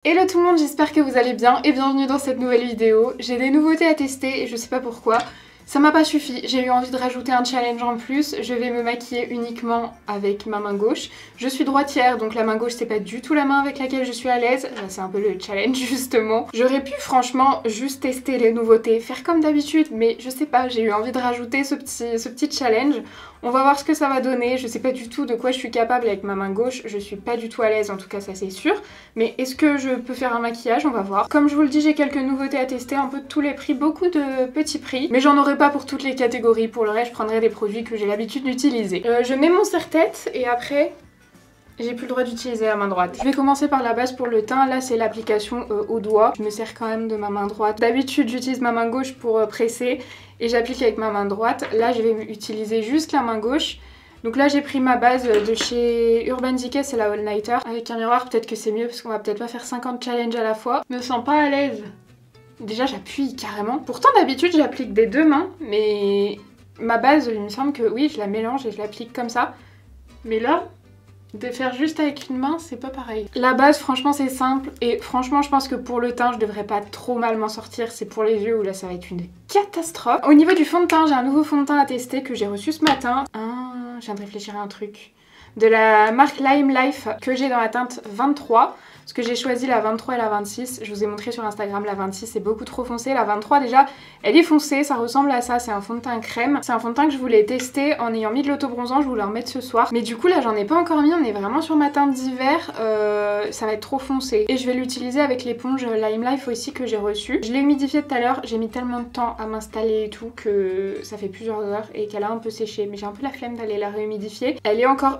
Hello tout le monde, j'espère que vous allez bien et bienvenue dans cette nouvelle vidéo. J'ai des nouveautés à tester et je sais pas pourquoi. Ça m'a pas suffi, j'ai eu envie de rajouter un challenge en plus. Je vais me maquiller uniquement avec ma main gauche. Je suis droitière, donc la main gauche c'est pas du tout la main avec laquelle je suis à l'aise. C'est un peu le challenge justement. J'aurais pu franchement juste tester les nouveautés, faire comme d'habitude, mais je sais pas, j'ai eu envie de rajouter ce petit challenge. On va voir ce que ça va donner, je sais pas du tout de quoi je suis capable avec ma main gauche, je suis pas du tout à l'aise en tout cas ça c'est sûr. Mais est-ce que je peux faire un maquillage? On va voir. Comme je vous le dis, j'ai quelques nouveautés à tester, un peu de tous les prix, beaucoup de petits prix. Mais j'en aurai pas pour toutes les catégories, pour le reste je prendrai des produits que j'ai l'habitude d'utiliser. Je mets mon serre-tête et après... j'ai plus le droit d'utiliser la main droite. Je vais commencer par la base pour le teint. Là, c'est l'application au doigt. Je me sers quand même de ma main droite. D'habitude, j'utilise ma main gauche pour presser et j'applique avec ma main droite. Là, je vais utiliser juste la main gauche. Donc là, j'ai pris ma base de chez Urban Decay, c'est la All Nighter. Avec un miroir, peut-être que c'est mieux parce qu'on va peut-être pas faire 50 challenges à la fois. Je me sens pas à l'aise. Déjà, j'appuie carrément. Pourtant, d'habitude, j'applique des deux mains, mais ma base, il me semble que oui, je la mélange et je l'applique comme ça. Mais là... de faire juste avec une main, c'est pas pareil. La base, franchement, c'est simple. Et franchement, je pense que pour le teint, je devrais pas trop mal m'en sortir. C'est pour les yeux où là, ça va être une catastrophe. Au niveau du fond de teint, j'ai un nouveau fond de teint à tester que j'ai reçu ce matin. Je viens de réfléchir à un truc. De la marque Lime Life que j'ai dans la teinte 23. Parce que j'ai choisi la 23 et la 26. Je vous ai montré sur Instagram, la 26 c'est beaucoup trop foncé. La 23 déjà, elle est foncée, ça ressemble à ça. C'est un fond de teint crème. C'est un fond de teint que je voulais tester en ayant mis de l'auto-bronzant. Je voulais en mettre ce soir. Mais du coup là, j'en ai pas encore mis. On est vraiment sur ma teinte d'hiver. Ça va être trop foncé. Et je vais l'utiliser avec l'éponge Lime Life aussi que j'ai reçue. Je l'ai humidifiée tout à l'heure. J'ai mis tellement de temps à m'installer et tout que ça fait plusieurs heures et qu'elle a un peu séché. Mais j'ai un peu la flemme d'aller la réhumidifier. Elle est encore...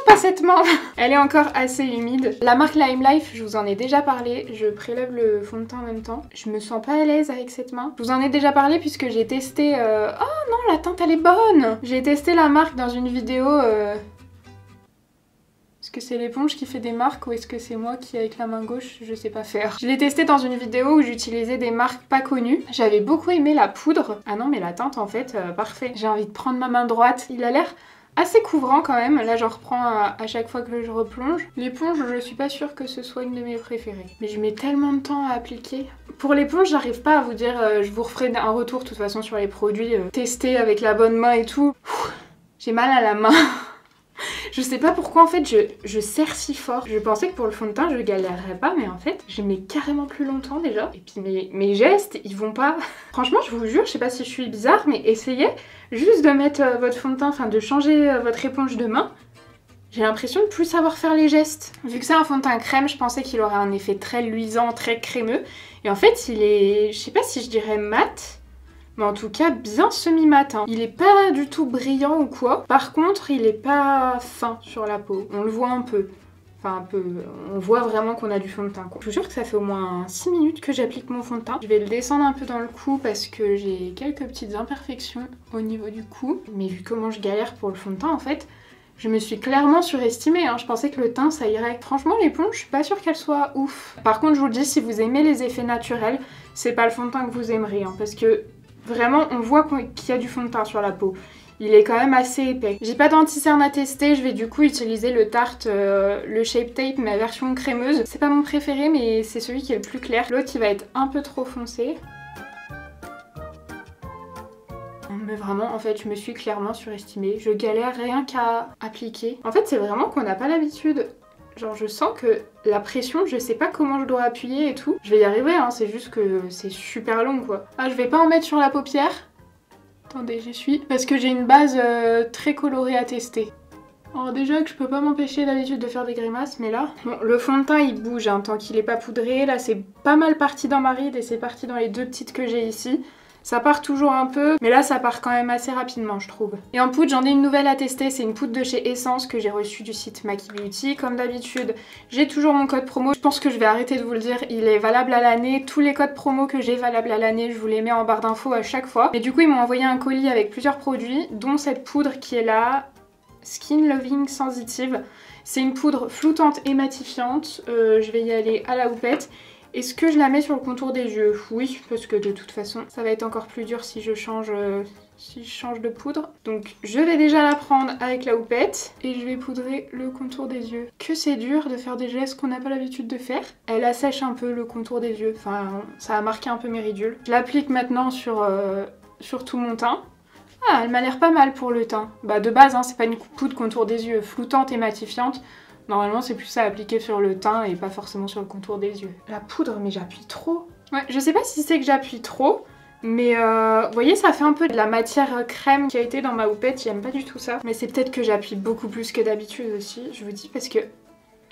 pas cette main. Elle est encore assez humide. La marque Lime Life, je vous en ai déjà parlé. Je prélève le fond de teint en même temps. Je me sens pas à l'aise avec cette main. Je vous en ai déjà parlé puisque j'ai testé... oh non, la teinte elle est bonne. J'ai testé la marque dans une vidéo... Est-ce que c'est l'éponge qui fait des marques ou est-ce que c'est moi qui avec la main gauche, je sais pas faire. Je l'ai testé dans une vidéo où j'utilisais des marques pas connues. J'avais beaucoup aimé la poudre. Ah non mais la teinte en fait, parfait. J'ai envie de prendre ma main droite. Il a l'air... assez couvrant quand même, là j'en reprends à chaque fois que je replonge. L'éponge, je suis pas sûre que ce soit une de mes préférées. Mais je mets tellement de temps à appliquer. Pour l'éponge, j'arrive pas à vous dire, je vous referai un retour de toute façon sur les produits testés avec la bonne main et tout. J'ai mal à la main. Je sais pas pourquoi en fait je serre si fort. Je pensais que pour le fond de teint je galérerais pas mais en fait je mets carrément plus longtemps déjà. Et puis mes gestes ils vont pas... Franchement je vous jure, je sais pas si je suis bizarre mais essayez juste de mettre votre fond de teint, enfin de changer votre éponge de main. J'ai l'impression de plus savoir faire les gestes. Vu que c'est un fond de teint crème, je pensais qu'il aurait un effet très luisant, très crémeux. Et en fait il est... je sais pas si je dirais mat. Mais en tout cas bien semi-mat, hein. Il est pas du tout brillant ou quoi. Par contre il est pas fin sur la peau, on le voit un peu. Enfin un peu, on voit vraiment qu'on a du fond de teint quoi. Je vous jure que ça fait au moins 6 minutes que j'applique mon fond de teint. Je vais le descendre un peu dans le cou parce que j'ai quelques petites imperfections au niveau du cou. Mais vu comment je galère pour le fond de teint en fait, je me suis clairement surestimée, hein. Je pensais que le teint ça irait. Franchement l'éponge, je suis pas sûre qu'elle soit ouf. Par contre je vous le dis, si vous aimez les effets naturels, c'est pas le fond de teint que vous aimerez, hein, parce que vraiment, on voit qu'il y a du fond de teint sur la peau. Il est quand même assez épais. J'ai pas d'anti-cerne à tester, je vais du coup utiliser le Tarte, le Shape Tape, ma version crémeuse. C'est pas mon préféré, mais c'est celui qui est le plus clair. L'autre, il va être un peu trop foncé. Mais vraiment, en fait, je me suis clairement surestimée. Je galère rien qu'à appliquer. En fait, c'est vraiment qu'on n'a pas l'habitude... Genre je sens que la pression, je sais pas comment je dois appuyer et tout. Je vais y arriver, hein, c'est juste que c'est super long quoi. Ah, je vais pas en mettre sur la paupière. Attendez, j'y suis. Parce que j'ai une base très colorée à tester. Alors déjà que je peux pas m'empêcher d'habitude de faire des grimaces, mais là... Bon, le fond de teint il bouge hein, tant qu'il est pas poudré. Là c'est pas mal parti dans ma ride et c'est parti dans les deux petites que j'ai ici. Ça part toujours un peu, mais là ça part quand même assez rapidement je trouve. Et en poudre j'en ai une nouvelle à tester, c'est une poudre de chez Essence que j'ai reçue du site Maki Beauty. Comme d'habitude, j'ai toujours mon code promo. Je pense que je vais arrêter de vous le dire, il est valable à l'année. Tous les codes promo que j'ai valables à l'année, je vous les mets en barre d'infos à chaque fois. Et du coup ils m'ont envoyé un colis avec plusieurs produits, dont cette poudre qui est là, Skin Loving Sensitive. C'est une poudre floutante et matifiante, je vais y aller à la houppette. Est-ce que je la mets sur le contour des yeux? Oui, parce que de toute façon, ça va être encore plus dur si je change si je change de poudre. Donc je vais déjà la prendre avec la houppette et je vais poudrer le contour des yeux. Que c'est dur de faire des gestes qu'on n'a pas l'habitude de faire. Elle assèche un peu le contour des yeux, enfin ça a marqué un peu mes ridules. Je l'applique maintenant sur tout mon teint. Ah, elle m'a l'air pas mal pour le teint. Bah de base, hein, c'est pas une poudre contour des yeux floutante et matifiante. Normalement c'est plus à appliquer sur le teint et pas forcément sur le contour des yeux. La poudre, mais j'appuie trop. Ouais, je sais pas si c'est que j'appuie trop. Mais vous voyez, ça fait un peu de la matière crème qui a été dans ma houppette, j'aime pas du tout ça. Mais c'est peut-être que j'appuie beaucoup plus que d'habitude aussi, je vous dis, parce que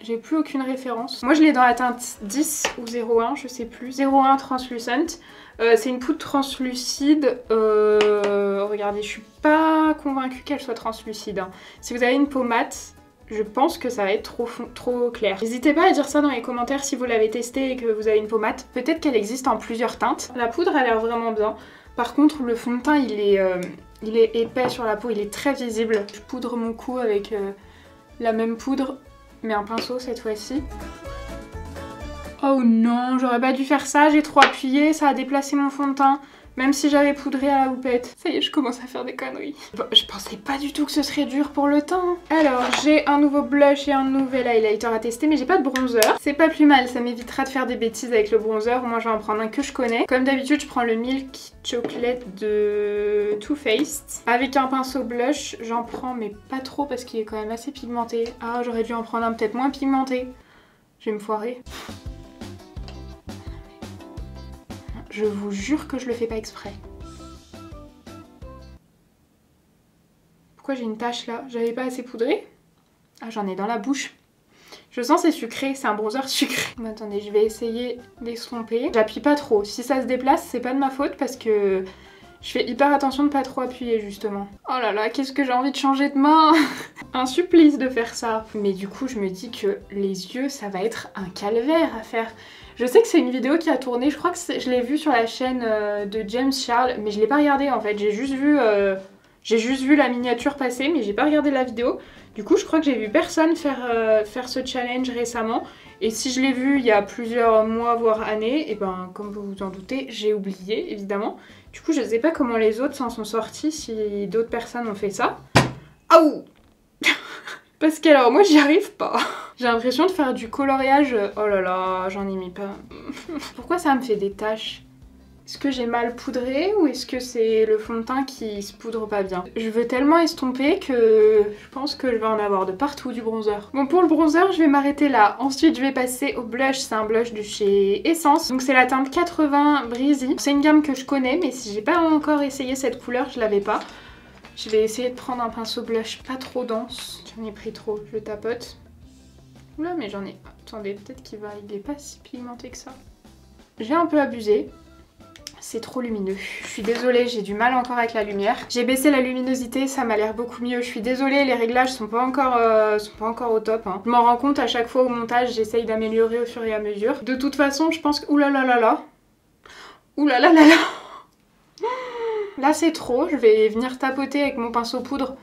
j'ai plus aucune référence. Moi je l'ai dans la teinte 10 ou 01, je sais plus. 01 Translucent. C'est une poudre translucide. Regardez, je suis pas convaincue qu'elle soit translucide. Hein. Si vous avez une peau mate, je pense que ça va être trop clair. N'hésitez pas à dire ça dans les commentaires si vous l'avez testé et que vous avez une peau mate. Peut-être qu'elle existe en plusieurs teintes. La poudre a l'air vraiment bien. Par contre, le fond de teint, il est épais sur la peau, il est très visible. Je poudre mon cou avec la même poudre, mais un pinceau cette fois-ci. Oh non, j'aurais pas dû faire ça, j'ai trop appuyé, ça a déplacé mon fond de teint. Même si j'avais poudré à la houppette. Ça y est, je commence à faire des conneries. Bon, je pensais pas du tout que ce serait dur pour le teint. Alors, j'ai un nouveau blush et un nouvel highlighter à tester, mais j'ai pas de bronzer. C'est pas plus mal, ça m'évitera de faire des bêtises avec le bronzer. Moi, je vais en prendre un que je connais. Comme d'habitude, je prends le Milk Chocolate de Too Faced. Avec un pinceau blush, j'en prends, mais pas trop parce qu'il est quand même assez pigmenté. Ah, j'aurais dû en prendre un peut-être moins pigmenté. Je vais me foirer. Je vous jure que je le fais pas exprès. Pourquoi j'ai une tache là? J'avais pas assez poudré? Ah, j'en ai dans la bouche. Je sens c'est sucré, c'est un bronzer sucré. Bon, attendez, je vais essayer d'estomper. J'appuie pas trop. Si ça se déplace, c'est pas de ma faute parce que je fais hyper attention de pas trop appuyer justement. Oh là là, qu'est-ce que j'ai envie de changer de main. Un supplice de faire ça. Mais du coup, je me dis que les yeux, ça va être un calvaire à faire. Je sais que c'est une vidéo qui a tourné, je crois que je l'ai vue sur la chaîne de James Charles, mais je l'ai pas regardée en fait, j'ai juste vu la miniature passer, mais j'ai pas regardé la vidéo. Du coup, je crois que j'ai vu personne faire ce challenge récemment, et si je l'ai vu il y a plusieurs mois, voire années, et ben comme vous vous en doutez, j'ai oublié évidemment. Du coup, je sais pas comment les autres s'en sont sortis, si d'autres personnes ont fait ça. Aouh. Parce que alors moi j'y arrive pas. J'ai l'impression de faire du coloriage. Oh là là, j'en ai mis pas. Pourquoi ça me fait des taches? Est-ce que j'ai mal poudré ou est-ce que c'est le fond de teint qui se poudre pas bien? Je veux tellement estomper que je pense que je vais en avoir de partout du bronzer. Bon, pour le bronzer, je vais m'arrêter là. Ensuite, je vais passer au blush. C'est un blush de chez Essence. Donc c'est la teinte 80 Breezy. C'est une gamme que je connais, mais si j'ai pas encore essayé cette couleur, je l'avais pas. Je vais essayer de prendre un pinceau blush pas trop dense. J'en ai pris trop, je tapote. Oula, mais j'en ai... Attendez, peut-être il est pas si pigmenté que ça. J'ai un peu abusé. C'est trop lumineux. Je suis désolée, j'ai du mal encore avec la lumière. J'ai baissé la luminosité, ça m'a l'air beaucoup mieux. Je suis désolée, les réglages sont pas encore au top. Hein. Je m'en rends compte à chaque fois au montage, j'essaye d'améliorer au fur et à mesure. De toute façon, je pense que... Ouh là là là là. Ouh là là là là. Là c'est trop, je vais venir tapoter avec mon pinceau poudre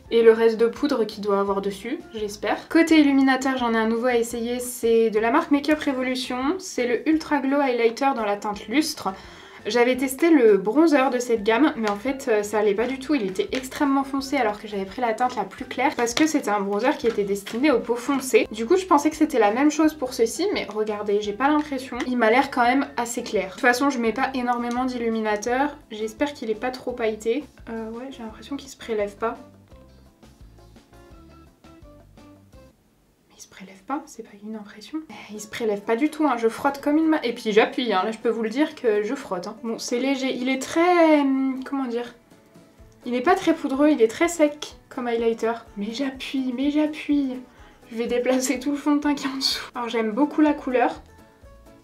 et le reste de poudre qu'il doit avoir dessus, j'espère. Côté illuminateur, j'en ai un nouveau à essayer, c'est de la marque Makeup Revolution, c'est le Ultra Glow Highlighter dans la teinte Lustre. J'avais testé le bronzer de cette gamme, mais en fait ça allait pas du tout, il était extrêmement foncé alors que j'avais pris la teinte la plus claire parce que c'était un bronzer qui était destiné aux peaux foncées. Du coup je pensais que c'était la même chose pour ceci, mais regardez, j'ai pas l'impression. Il m'a l'air quand même assez clair. De toute façon je mets pas énormément d'illuminateur, j'espère qu'il est pas trop pailleté. Ouais, j'ai l'impression qu'il se prélève pas. Il se prélève pas, c'est pas une impression. Il se prélève pas du tout, hein. Je frotte comme une et puis j'appuie, hein. Là je peux vous le dire que je frotte. Hein. Bon, c'est léger, il est très... comment dire? Il est pas très poudreux, il est très sec comme highlighter. Mais j'appuie, mais j'appuie. Je vais déplacer tout le fond de teint qui est en dessous. Alors j'aime beaucoup la couleur.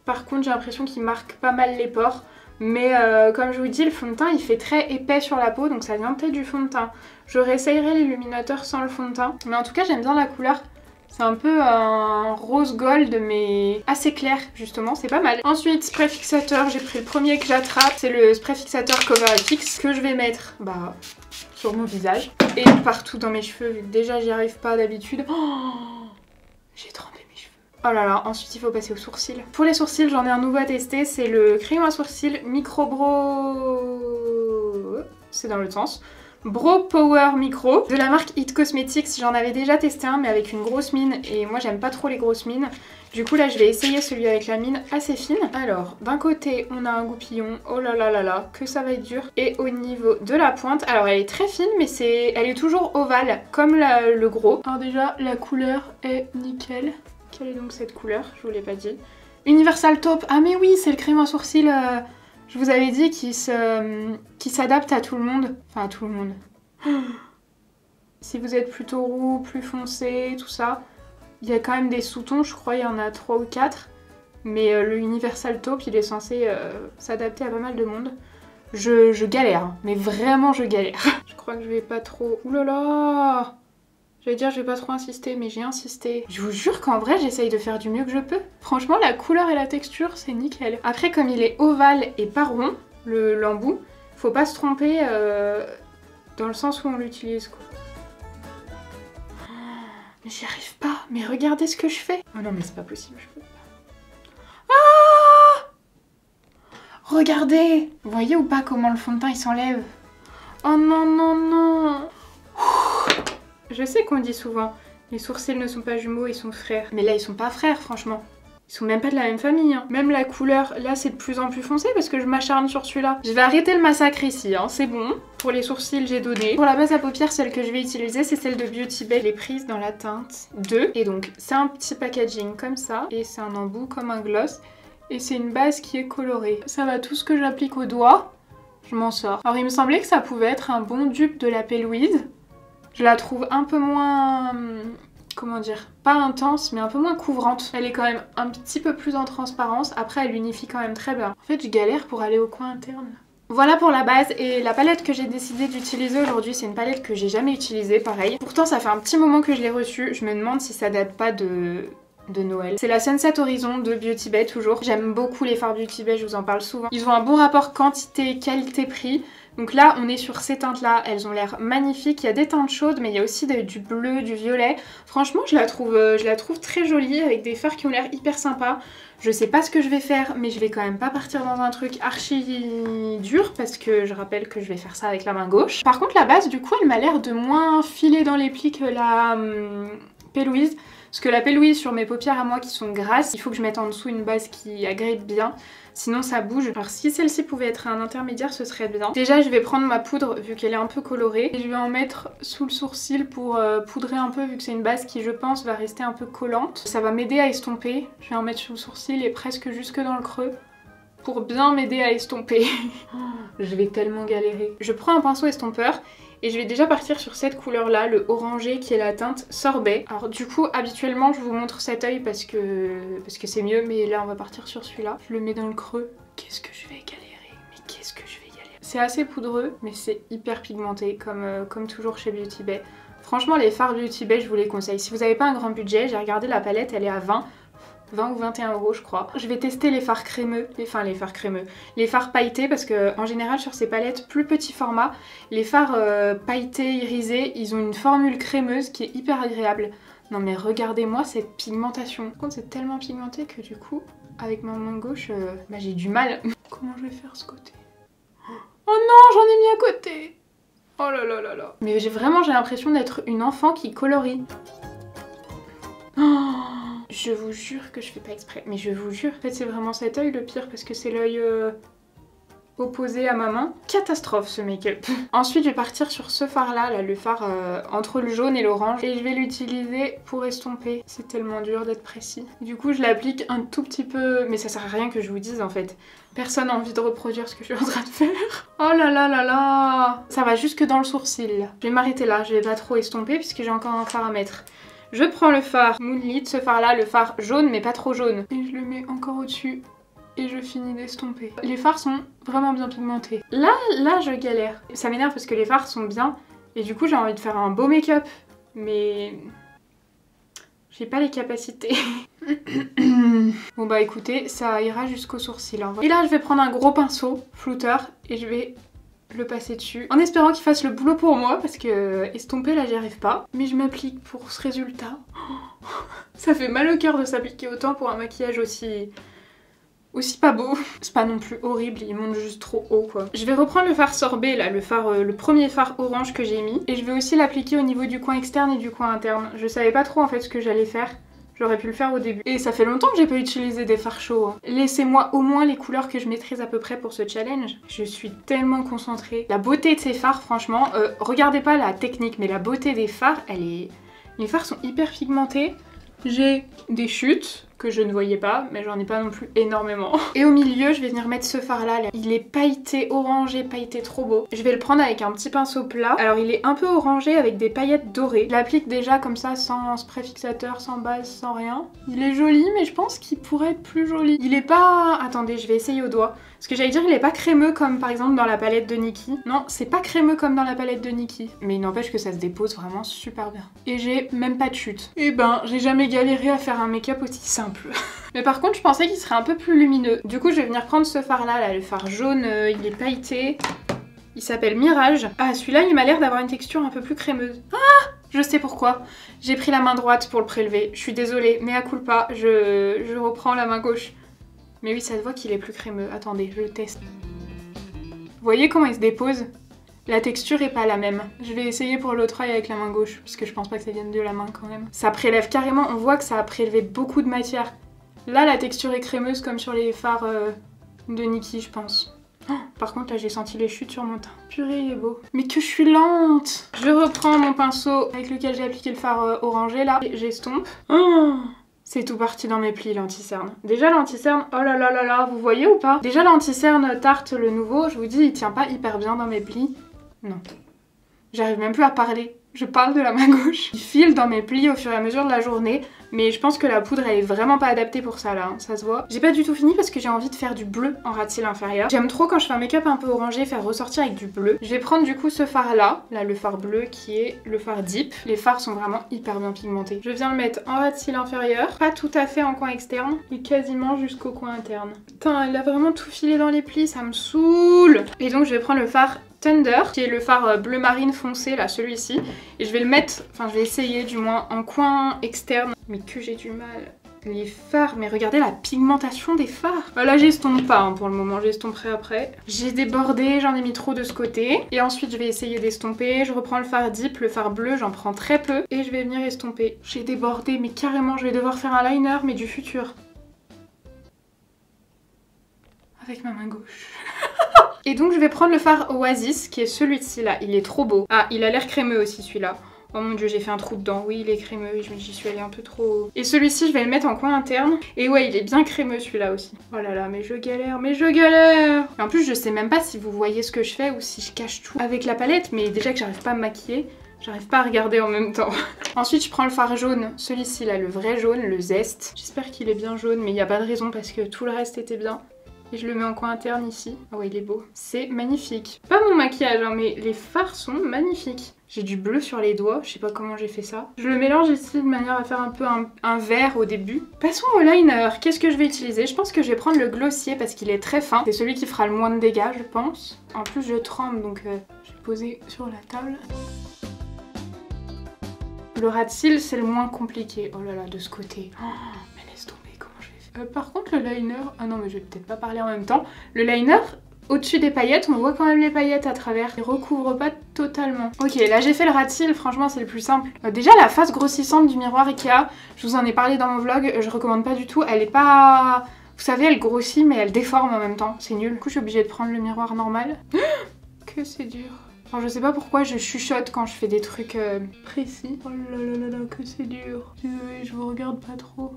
Par contre j'ai l'impression qu'il marque pas mal les pores. Mais comme je vous dis, le fond de teint il fait très épais sur la peau, donc ça vient peut-être du fond de teint. Je réessayerai l'illuminateur sans le fond de teint. Mais en tout cas j'aime bien la couleur. C'est un peu un rose gold mais assez clair justement, c'est pas mal. Ensuite, spray fixateur, j'ai pris le premier que j'attrape. C'est le spray fixateur Cover FX que je vais mettre sur mon visage et partout dans mes cheveux vu que déjà j'y arrive pas d'habitude. Oh, j'ai trempé mes cheveux. Oh là là, ensuite il faut passer aux sourcils. Pour les sourcils, j'en ai un nouveau à tester, c'est le crayon à sourcils Micro Brow c'est dans l'autre sens. Brow Power Micro de la marque It Cosmetics. J'en avais déjà testé un mais avec une grosse mine et moi j'aime pas trop les grosses mines. Du coup là je vais essayer celui avec la mine assez fine. Alors d'un côté on a un goupillon, oh là là là là, que ça va être dur. Et au niveau de la pointe, alors elle est très fine mais elle est toujours ovale comme le gros. Alors déjà la couleur est nickel. Quelle est donc cette couleur? Je vous l'ai pas dit. Universal Taupe, ah mais oui c'est le crème à sourcils... Je vous avais dit qu'il s'adapte à tout le monde. Enfin, à tout le monde. Si vous êtes plutôt roux, plus foncé, tout ça, il y a quand même des sous-tons, je crois il y en a 3 ou 4. Mais le Universal Taupe, il est censé s'adapter à pas mal de monde. Je galère, mais vraiment je galère. Je crois que je vais pas trop... Ouh là là! J'allais dire je vais pas trop insister, mais j'ai insisté. Je vous jure qu'en vrai j'essaye de faire du mieux que je peux. Franchement la couleur et la texture c'est nickel. Après comme il est ovale et pas rond, l'embout, faut pas se tromper dans le sens où on l'utilise quoi. Oh, mais j'y arrive pas, mais regardez ce que je fais. Oh non mais c'est pas possible, je peux pas. Ah! Regardez! Vous voyez ou pas comment le fond de teint il s'enlève? Oh non non non! Je sais qu'on dit souvent, les sourcils ne sont pas jumeaux, ils sont frères. Mais là, ils sont pas frères, franchement. Ils sont même pas de la même famille. Hein. Même la couleur, là, c'est de plus en plus foncé parce que je m'acharne sur celui-là. Je vais arrêter le massacre ici, hein. C'est bon. Pour les sourcils, j'ai donné. Pour la base à paupières, celle que je vais utiliser, c'est celle de Beauty Bay. Elle est prise dans la teinte 2. Et donc, c'est un petit packaging comme ça. Et c'est un embout comme un gloss. Et c'est une base qui est colorée. Ça va, tout ce que j'applique au doigt, je m'en sors. Alors, il me semblait que ça pouvait être un bon dupe de la P. Louise. Je la trouve un peu moins, comment dire, pas intense, mais un peu moins couvrante. Elle est quand même un petit peu plus en transparence. Après, elle unifie quand même très bien. En fait, je galère pour aller au coin interne. Voilà pour la base. Et la palette que j'ai décidé d'utiliser aujourd'hui, c'est une palette que j'ai jamais utilisée, pareil. Pourtant, ça fait un petit moment que je l'ai reçue. Je me demande si ça date pas de Noël. C'est la Sunset Horizon de Beauty Bay, toujours. J'aime beaucoup les fards Beauty Bay, je vous en parle souvent. Ils ont un bon rapport quantité, qualité, prix. Donc là, on est sur ces teintes-là, elles ont l'air magnifiques. Il y a des teintes chaudes, mais il y a aussi du bleu, du violet. Franchement, je la trouve très jolie, avec des fards qui ont l'air hyper sympas. Je sais pas ce que je vais faire, mais je vais quand même pas partir dans un truc archi dur, parce que je rappelle que je vais faire ça avec la main gauche. Par contre, la base, du coup, elle m'a l'air de moins filer dans les plis que la P. Louise. Parce que la P. Louise, sur mes paupières à moi qui sont grasses, il faut que je mette en dessous une base qui agrippe bien. Sinon ça bouge. Alors si celle-ci pouvait être un intermédiaire, ce serait bien. Déjà je vais prendre ma poudre vu qu'elle est un peu colorée. Et je vais en mettre sous le sourcil pour poudrer un peu vu que c'est une base qui je pense va rester un peu collante. Ça va m'aider à estomper. Je vais en mettre sous le sourcil et presque jusque dans le creux. Pour bien m'aider à estomper. Je vais tellement galérer. Je prends un pinceau estompeur. Et je vais déjà partir sur cette couleur là, le orangé qui est la teinte sorbet. Alors du coup habituellement je vous montre cet œil parce que c'est mieux, mais là on va partir sur celui-là. Je le mets dans le creux. Qu'est-ce que je vais galérer? Mais qu'est-ce que je vais galérer? C'est assez poudreux mais c'est hyper pigmenté comme toujours chez Beauty Bay. Franchement les fards Beauty Bay je vous les conseille. Si vous n'avez pas un grand budget, j'ai regardé la palette, elle est à 20 ou 21 € je crois. Je vais tester les fards crémeux, les fards pailletés parce que en général sur ces palettes plus petit format, les fards pailletés, irisés, ils ont une formule crémeuse qui est hyper agréable. Non mais regardez-moi cette pigmentation. Par contre c'est tellement pigmenté que du coup avec ma main gauche j'ai du mal. Comment je vais faire ce côté? Oh non j'en ai mis à côté. Oh là là là là. Mais j'ai l'impression d'être une enfant qui colorie. Oh, je vous jure que je fais pas exprès, mais je vous jure. En fait c'est vraiment cet œil le pire parce que c'est l'œil opposé à ma main. Catastrophe ce make-up. Ensuite je vais partir sur ce fard là, le fard entre le jaune et l'orange. Et je vais l'utiliser pour estomper. C'est tellement dur d'être précis. Du coup je l'applique un tout petit peu, mais ça sert à rien que je vous dise en fait. Personne n'a envie de reproduire ce que je suis en train de faire. Oh là là là là. Ça va jusque dans le sourcil. Je vais m'arrêter là, je vais pas trop estomper puisque j'ai encore un fard à mettre. Je prends le fard Moonlit, ce fard là, le fard jaune mais pas trop jaune. Et je le mets encore au-dessus et je finis d'estomper. Les fards sont vraiment bien pigmentés. Là je galère. Ça m'énerve parce que les fards sont bien et du coup j'ai envie de faire un beau make-up. Mais j'ai pas les capacités. Bon bah écoutez, ça ira jusqu'au sourcil. Hein. Et là je vais prendre un gros pinceau flouteur et je vais le passer dessus en espérant qu'il fasse le boulot pour moi parce que estomper là j'y arrive pas, mais je m'applique pour ce résultat. Ça fait mal au cœur de s'appliquer autant pour un maquillage aussi aussi pas beau. C'est pas non plus horrible, il monte juste trop haut quoi. Je vais reprendre le fard sorbet là, le premier fard orange que j'ai mis. Et je vais aussi l'appliquer au niveau du coin externe et du coin interne. Je savais pas trop en fait ce que j'allais faire. J'aurais pu le faire au début. Et ça fait longtemps que j'ai pas utilisé des fards chauds. Hein. Laissez-moi au moins les couleurs que je maîtrise à peu près pour ce challenge. Je suis tellement concentrée. La beauté de ces fards, franchement, regardez pas la technique, mais la beauté des fards, elle est... Les fards sont hyper pigmentés. J'ai des chutes que je ne voyais pas, mais j'en ai pas non plus énormément. Et au milieu, je vais venir mettre ce fard là. Il est pailleté, orangé, pailleté, trop beau. Je vais le prendre avec un petit pinceau plat. Alors il est un peu orangé avec des paillettes dorées. Je l'applique déjà comme ça, sans spray fixateur, sans base, sans rien. Il est joli, mais je pense qu'il pourrait être plus joli. Il est pas... Attendez, je vais essayer au doigt. Parce que j'allais dire, il est pas crémeux comme par exemple dans la palette de Nikki. Non, c'est pas crémeux comme dans la palette de Nikki. Mais il n'empêche que ça se dépose vraiment super bien. Et j'ai même pas de chute. Et ben, j'ai jamais galéré à faire un make-up aussi simple. Mais par contre, je pensais qu'il serait un peu plus lumineux. Du coup, je vais venir prendre ce fard là, le fard jaune, il est pailleté. Il s'appelle Mirage. Ah, celui-là, il m'a l'air d'avoir une texture un peu plus crémeuse. Ah! Je sais pourquoi. J'ai pris la main droite pour le prélever. Je suis désolée, mais à culpa, je reprends la main gauche. Mais oui, ça se voit qu'il est plus crémeux. Attendez, je le teste. Vous voyez comment il se dépose? La texture est pas la même. Je vais essayer pour l'autre œil avec la main gauche, parce que je pense pas que ça vienne de la main quand même. Ça prélève carrément, on voit que ça a prélevé beaucoup de matière. Là, la texture est crémeuse comme sur les fards de Nikki, je pense. Oh, par contre, là, j'ai senti les chutes sur mon teint. Purée, il est beau. Mais que je suis lente! Je reprends mon pinceau avec lequel j'ai appliqué le fard orangé, là, et j'estompe. Oh, c'est tout parti dans mes plis, l'anti-cerne. Déjà, l'anti-cerne, oh là là là là, vous voyez ou pas? Déjà, l'anti-cerne Tarte, le nouveau, je vous dis, il tient pas hyper bien dans mes plis. Non. J'arrive même plus à parler. Je parle de la main gauche. Il file dans mes plis au fur et à mesure de la journée. Mais je pense que la poudre, elle est vraiment pas adaptée pour ça, là. Hein, ça se voit. J'ai pas du tout fini parce que j'ai envie de faire du bleu en ras de cils inférieur. J'aime trop quand je fais un make-up un peu orangé, faire ressortir avec du bleu. Je vais prendre du coup ce fard-là. Là, le fard bleu qui est le fard Deep. Les fards sont vraiment hyper bien pigmentés. Je viens le mettre en ras de cils inférieur. Pas tout à fait en coin externe. Et quasiment jusqu'au coin interne. Putain, elle a vraiment tout filé dans les plis. Ça me saoule. Et donc, je vais prendre le fard Thunder, qui est le fard bleu marine foncé, là, celui-ci. Et je vais le mettre, enfin je vais essayer du moins, en coin externe. Mais que j'ai du mal. Les fards, mais regardez la pigmentation des fards. Là j'estompe pas hein, pour le moment, j'estomperai après. J'ai débordé, j'en ai mis trop de ce côté. Et ensuite je vais essayer d'estomper. Je reprends le fard Deep, le fard bleu, j'en prends très peu. Et je vais venir estomper. J'ai débordé, mais carrément je vais devoir faire un liner, mais du futur. Avec ma main gauche. Et donc je vais prendre le fard Oasis, qui est celui-ci là, il est trop beau. Ah, il a l'air crémeux aussi celui-là. Oh mon dieu, j'ai fait un trou dedans. Oui, il est crémeux, j'y suis allée un peu trop. Et celui-ci, je vais le mettre en coin interne. Et ouais, il est bien crémeux celui-là aussi. Oh là là, mais je galère, mais je galère. Et en plus, je sais même pas si vous voyez ce que je fais ou si je cache tout avec la palette, mais déjà que j'arrive pas à me maquiller, j'arrive pas à regarder en même temps. Ensuite, je prends le fard jaune, celui-ci là, le vrai jaune, le Zest. J'espère qu'il est bien jaune, mais il n'y a pas de raison parce que tout le reste était bien. Et je le mets en coin interne ici. Ah ouais, il est beau. C'est magnifique. Pas mon maquillage, hein, mais les fards sont magnifiques. J'ai du bleu sur les doigts, je sais pas comment j'ai fait ça. Je le mélange ici de manière à faire un peu un vert au début. Passons au liner. Qu'est-ce que je vais utiliser? Je pense que je vais prendre le glossier parce qu'il est très fin. C'est celui qui fera le moins de dégâts, je pense. En plus, je tremble, donc je vais poser sur la table. Le ras de cils, c'est le moins compliqué. Oh là là, de ce côté. Oh, mais laisse tomber, comment je vais faire? Par contre, le liner... Ah non, mais je vais peut-être pas parler en même temps. Le liner... Au-dessus des paillettes, on voit quand même les paillettes à travers. Il recouvre pas totalement. Ok, là j'ai fait le ras de cils, franchement c'est le plus simple. Déjà la face grossissante du miroir Ikea, je vous en ai parlé dans mon vlog, je recommande pas du tout. Elle est pas... Vous savez, elle grossit mais elle déforme en même temps, c'est nul. Du coup je suis obligée de prendre le miroir normal. Que c'est dur. Alors je sais pas pourquoi je chuchote quand je fais des trucs précis. Oh là là là là, que c'est dur. Désolée, je vous regarde pas trop.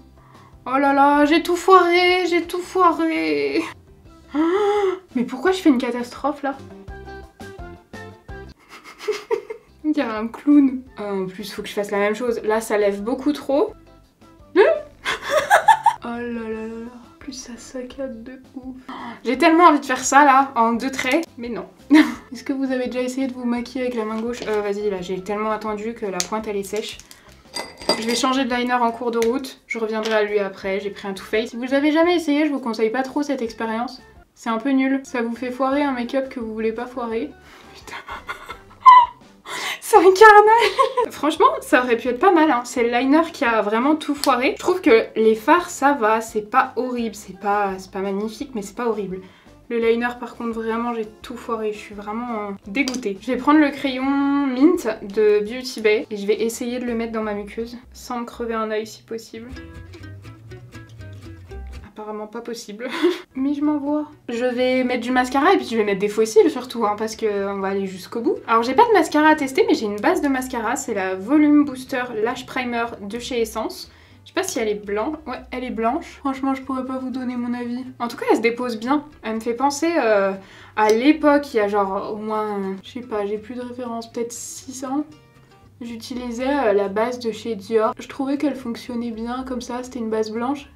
Oh là là, j'ai tout foiré, j'ai tout foiré. Mais pourquoi je fais une catastrophe là? Il y a un clown. En plus, faut que je fasse la même chose. Là, ça lève beaucoup trop. Oh là là là là. Plus ça saccade de ouf. J'ai tellement envie de faire ça là, en 2 traits. Mais non. Est-ce que vous avez déjà essayé de vous maquiller avec la main gauche? Vas-y, là, j'ai tellement attendu que la pointe elle est sèche. Je vais changer de liner en cours de route. Je reviendrai à lui après. J'ai pris un Too Faced. Si vous avez jamais essayé, je vous conseille pas trop cette expérience. C'est un peu nul. Ça vous fait foirer un make-up que vous voulez pas foirer. Putain. C'est un carnage. Franchement, ça aurait pu être pas mal, hein. C'est le liner qui a vraiment tout foiré. Je trouve que les fards, ça va, c'est pas horrible, c'est pas magnifique, mais c'est pas horrible. Le liner, par contre, vraiment, j'ai tout foiré. Je suis vraiment dégoûtée. Je vais prendre le crayon Mint de Beauty Bay et je vais essayer de le mettre dans ma muqueuse sans me crever un œil si possible. Apparemment pas possible. Mais je m'envoie. Je vais mettre du mascara et puis je vais mettre des fossiles surtout, hein, parce qu'on va aller jusqu'au bout. Alors j'ai pas de mascara à tester, mais j'ai une base de mascara. C'est la Volume Booster Lash Primer de chez Essence. Je sais pas si elle est blanche. Ouais, elle est blanche. Franchement, je pourrais pas vous donner mon avis. En tout cas, elle se dépose bien. Elle me fait penser à l'époque, il y a genre au moins, je sais pas, j'ai plus de référence, peut-être 6 ans. J'utilisais la base de chez Dior. Je trouvais qu'elle fonctionnait bien comme ça, c'était une base blanche.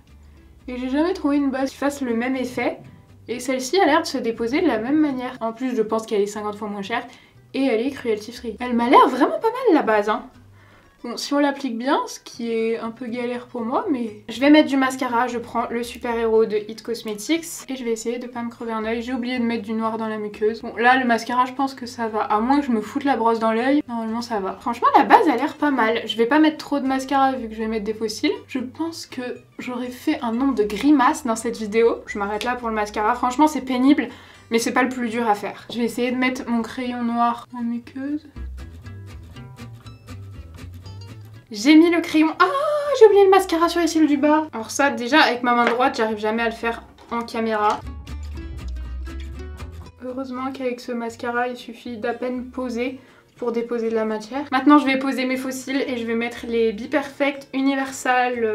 Et j'ai jamais trouvé une base qui fasse le même effet. Et celle-ci a l'air de se déposer de la même manière. En plus, je pense qu'elle est 50 fois moins chère. Et elle est cruelty free. Elle m'a l'air vraiment pas mal la base, hein. Bon, si on l'applique bien, ce qui est un peu galère pour moi, mais... Je vais mettre du mascara, je prends le Super Hero de It Cosmetics. Et je vais essayer de pas me crever un œil. J'ai oublié de mettre du noir dans la muqueuse. Bon, là, le mascara, je pense que ça va. À moins que je me foute la brosse dans l'œil, normalement ça va. Franchement, la base a l'air pas mal. Je vais pas mettre trop de mascara vu que je vais mettre des fossiles. Je pense que j'aurais fait un nombre de grimaces dans cette vidéo. Je m'arrête là pour le mascara. Franchement, c'est pénible, mais c'est pas le plus dur à faire. Je vais essayer de mettre mon crayon noir en muqueuse. J'ai mis le crayon... Ah, j'ai oublié le mascara sur les cils du bas. Alors ça, déjà, avec ma main droite, j'arrive jamais à le faire en caméra. Heureusement qu'avec ce mascara, il suffit d'à peine poser pour déposer de la matière. Maintenant, je vais poser mes fossiles et je vais mettre les Be Perfect Universal...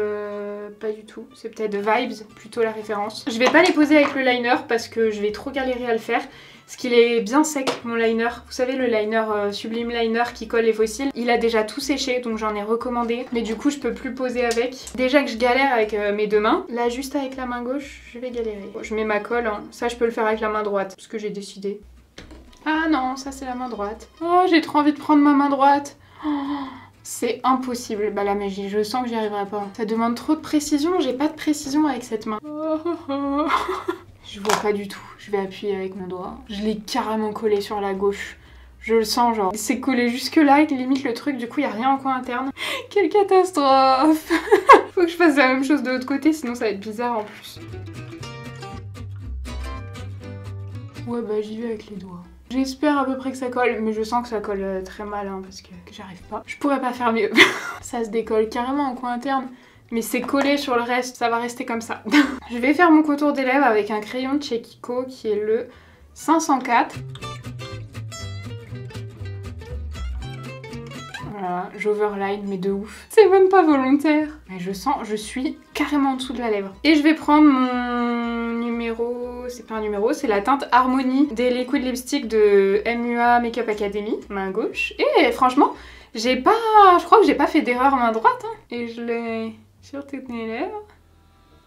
pas du tout. C'est peut-être Vibes, plutôt la référence. Je vais pas les poser avec le liner parce que je vais trop galérer à le faire. Parce qu'il est bien sec, mon liner. Vous savez, le liner Sublime Liner qui colle les fossiles. Il a déjà tout séché, donc j'en ai recommandé. Mais du coup, je peux plus poser avec. Déjà que je galère avec mes deux mains. Là, juste avec la main gauche, je vais galérer. Bon, je mets ma colle. Hein. Ça, je peux le faire avec la main droite. Parce que j'ai décidé. Ah non, ça, c'est la main droite. Oh, j'ai trop envie de prendre ma main droite. Oh, c'est impossible. Bah la magie, je sens que j'y arriverai pas. Ça demande trop de précision. J'ai pas de précision avec cette main. Je vois pas du tout. Je vais appuyer avec mon doigt. Je l'ai carrément collé sur la gauche. Je le sens genre. C'est collé jusque là et limite le truc. Du coup, il y a rien en coin interne. Quelle catastrophe. Faut que je fasse la même chose de l'autre côté, sinon ça va être bizarre en plus. Ouais, bah j'y vais avec les doigts. J'espère à peu près que ça colle, mais je sens que ça colle très mal hein, parce que j'arrive pas. Je pourrais pas faire mieux. Ça se décolle carrément en coin interne. Mais c'est collé sur le reste, ça va rester comme ça. Je vais faire mon contour des lèvres avec un crayon de chez Kiko qui est le 504. Voilà, j'overline mais de ouf. C'est même pas volontaire. Mais je sens, je suis carrément en dessous de la lèvre. Et je vais prendre mon numéro, c'est pas un numéro, c'est la teinte Harmonie des Liquid Lipstick de MUA Makeup Academy, main gauche. Et franchement, je crois que j'ai pas fait d'erreur main droite. Hein. Et je l'ai... sur toutes mes lèvres.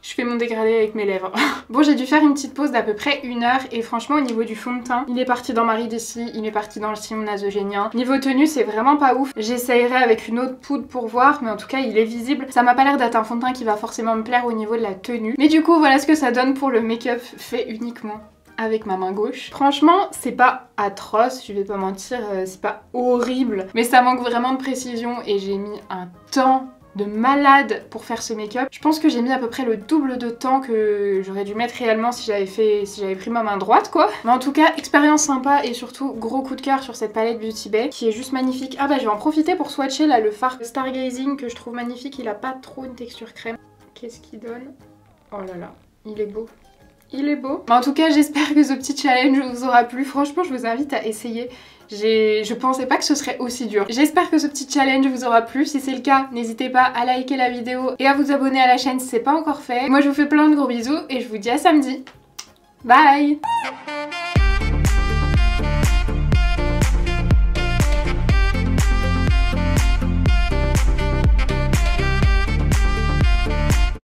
Je fais mon dégradé avec mes lèvres. Bon, j'ai dû faire une petite pause d'à peu près 1 heure et franchement au niveau du fond de teint, il est parti dans Marie d'ici, il est parti dans le sillon nasogénien. Niveau tenue, c'est vraiment pas ouf. J'essayerai avec une autre poudre pour voir, mais en tout cas il est visible. Ça m'a pas l'air d'être un fond de teint qui va forcément me plaire au niveau de la tenue. Mais du coup, voilà ce que ça donne pour le make-up fait uniquement avec ma main gauche. Franchement, c'est pas atroce, je vais pas mentir, c'est pas horrible. Mais ça manque vraiment de précision et j'ai mis un temps de malade pour faire ce make-up. Je pense que j'ai mis à peu près le double de temps que j'aurais dû mettre réellement si j'avais pris ma main droite quoi. Mais en tout cas, expérience sympa et surtout gros coup de cœur sur cette palette Beauty Bay qui est juste magnifique. Ah bah je vais en profiter pour swatcher là le fard Stargazing que je trouve magnifique. Il a pas trop une texture crème. Qu'est-ce qu'il donne? Oh là là, il est beau. Il est beau. Mais en tout cas, j'espère que ce petit challenge vous aura plu. Franchement, je vous invite à essayer. Je pensais pas que ce serait aussi dur. J'espère que ce petit challenge vous aura plu. Si c'est le cas, n'hésitez pas à liker la vidéo et à vous abonner à la chaîne si c'est pas encore fait. Moi, je vous fais plein de gros bisous et je vous dis à samedi. Bye!